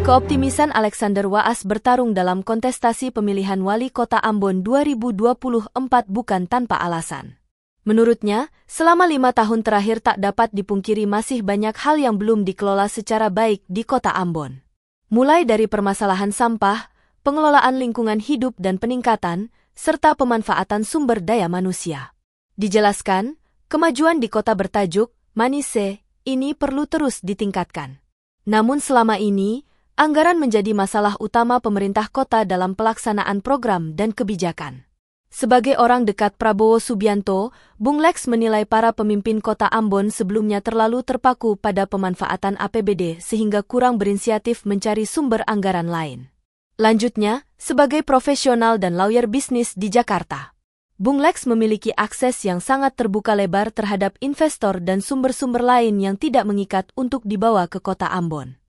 Keoptimisan Alexander Waas bertarung dalam kontestasi pemilihan wali kota Ambon 2024 bukan tanpa alasan. Menurutnya, selama 5 tahun terakhir tak dapat dipungkiri masih banyak hal yang belum dikelola secara baik di kota Ambon. Mulai dari permasalahan sampah, pengelolaan lingkungan hidup dan peningkatan, serta pemanfaatan sumber daya manusia. Dijelaskan, kemajuan di kota bertajuk Manise ini perlu terus ditingkatkan. Namun selama ini, anggaran menjadi masalah utama pemerintah kota dalam pelaksanaan program dan kebijakan. Sebagai orang dekat Prabowo Subianto, Bung Lex menilai para pemimpin kota Ambon sebelumnya terlalu terpaku pada pemanfaatan APBD sehingga kurang berinisiatif mencari sumber anggaran lain. Lanjutnya, sebagai profesional dan lawyer bisnis di Jakarta, Bung Lex memiliki akses yang sangat terbuka lebar terhadap investor dan sumber-sumber lain yang tidak mengikat untuk dibawa ke kota Ambon.